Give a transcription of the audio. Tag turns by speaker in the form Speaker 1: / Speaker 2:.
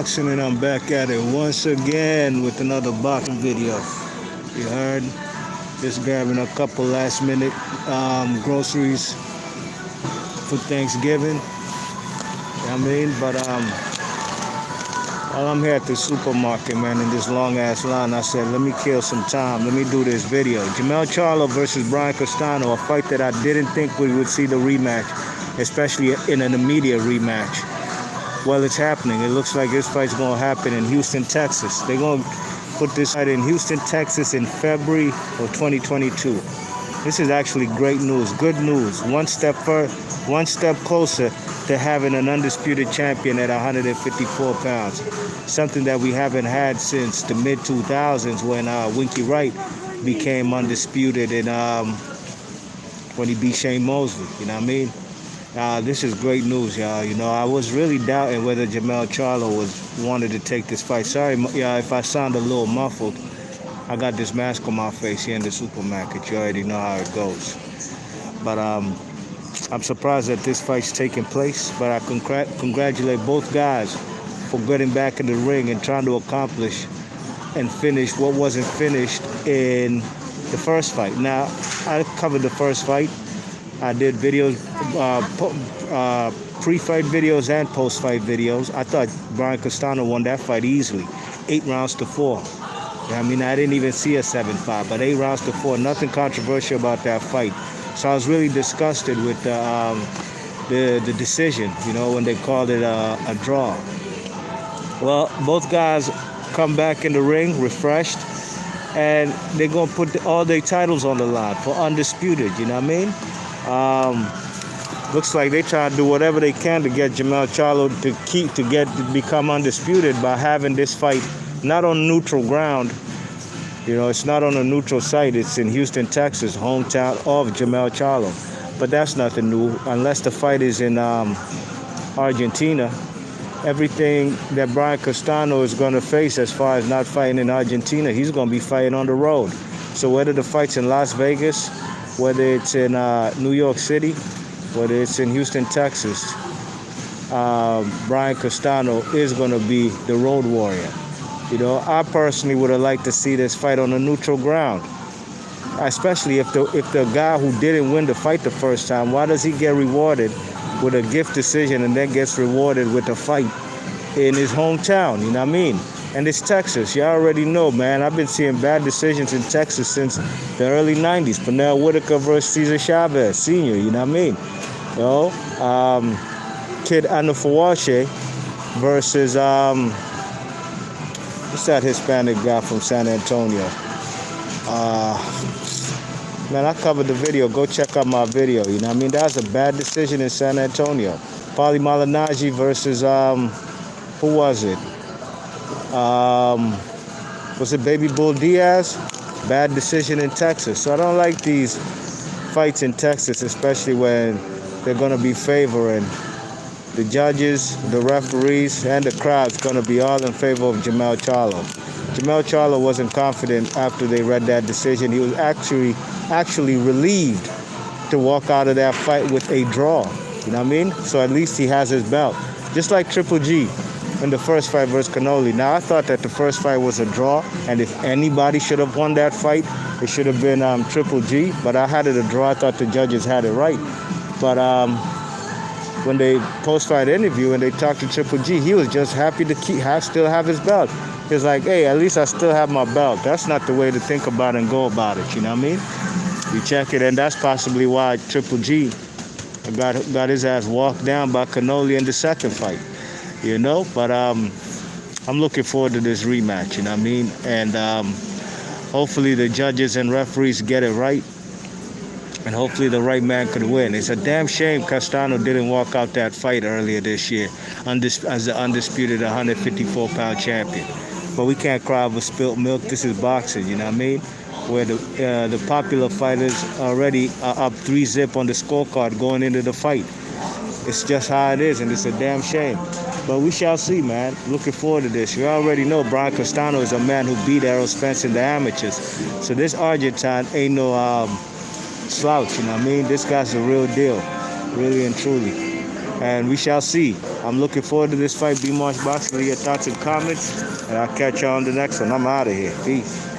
Speaker 1: Boxing, and I'm back at it once again with another boxing video. You heard? Just grabbing a couple last minute groceries for Thanksgiving. While I'm here at the supermarket, man, in this long ass line, I said, let me kill some time. Let me do this video. Jermell Charlo versus Brian Castano, a fight that I didn't think we would see the rematch, especially in an immediate rematch. Well, it's happening. It looks like this fight's going to happen in Houston, Texas. They're going to put this fight in Houston, Texas in February of 2022. This is actually great news, good news. One step closer to having an undisputed champion at 154 pounds. Something that we haven't had since the mid-2000s when Winky Wright became undisputed when he beat Shane Mosley. You know what I mean? This is great news, y'all. You know, I was really doubting whether Jermell Charlo wanted to take this fight. Sorry, if I sound a little muffled. I got this mask on my face here in the supermarket. You already know how it goes. But I'm surprised that this fight's taking place. But I congratulate both guys for getting back in the ring and trying to accomplish and finish what wasn't finished in the first fight. Now, I covered the first fight. I did videos, pre-fight videos and post-fight videos. I thought Brian Castano won that fight easily, 8 rounds to 4. I mean, I didn't even see a 7-5, but 8 rounds to 4. Nothing controversial about that fight. So I was really disgusted with the decision, you know, when they called it a draw. Well, both guys come back in the ring refreshed, and they're going to put all their titles on the line for Undisputed, you know what I mean? Looks like they try to do whatever they can to get Jermell Charlo to become undisputed by having this fight not on neutral ground. You know, it's not on a neutral site. It's in Houston, Texas, hometown of Jermell Charlo. But that's nothing new. Unless the fight is in Argentina, everything that Brian Castano is going to face as far as not fighting in Argentina, he's going to be fighting on the road. So whether the fight's in Las Vegas, whether it's in New York City, whether it's in Houston, Texas, Brian Castano is going to be the road warrior. You know, I personally would have liked to see this fight on a neutral ground, especially if the guy who didn't win the fight the first time, why does he get rewarded with a gift decision and then gets rewarded with a fight in his hometown? You know what I mean? And it's Texas. You already know, man. I've been seeing bad decisions in Texas since the early 90s. Pernell Whitaker versus Cesar Chavez Sr., you know what I mean? You know, Kid Anafawache versus, what's that Hispanic guy from San Antonio? Man, I covered the video. Go check out my video, you know what I mean? That was a bad decision in San Antonio. Paulie Malignaggi versus, who was it? Was it Baby Bull Diaz? Bad decision in Texas. So I don't like these fights in Texas, especially when they're going to be favoring the judges, the referees, and the crowd's going to be all in favor of Jermell Charlo. Jermell Charlo wasn't confident after they read that decision. He was actually relieved to walk out of that fight with a draw. You know what I mean? So at least he has his belt. Just like Triple G in the first fight versus Cannoli. Now, I thought that the first fight was a draw, and if anybody should have won that fight, it should have been Triple G, but I had it a draw. I thought the judges had it right. But when they post-fight interview and they talked to Triple G, he was just happy to still have his belt. He was like, hey, at least I still have my belt. That's not the way to think about it and go about it, you know what I mean? You check it, and that's possibly why Triple G got his ass walked down by Cannoli in the second fight. You know, but I'm looking forward to this rematch, you know what I mean? And hopefully the judges and referees get it right, and hopefully the right man could win. It's a damn shame Castano didn't walk out that fight earlier this year as the undisputed 154-pound champion. But we can't cry over spilt milk. This is boxing, you know what I mean? Where the popular fighters already are up 3-0 on the scorecard going into the fight. It's just how it is, and it's a damn shame. But we shall see, man. Looking forward to this. You already know Brian Castano is a man who beat Errol Spence in the amateurs. So this Argentine ain't no slouch, you know what I mean? This guy's the real deal, really and truly. And we shall see. I'm looking forward to this fight. B Marsh Boxing. Leave your thoughts and comments. And I'll catch you on the next one. I'm out of here. Peace.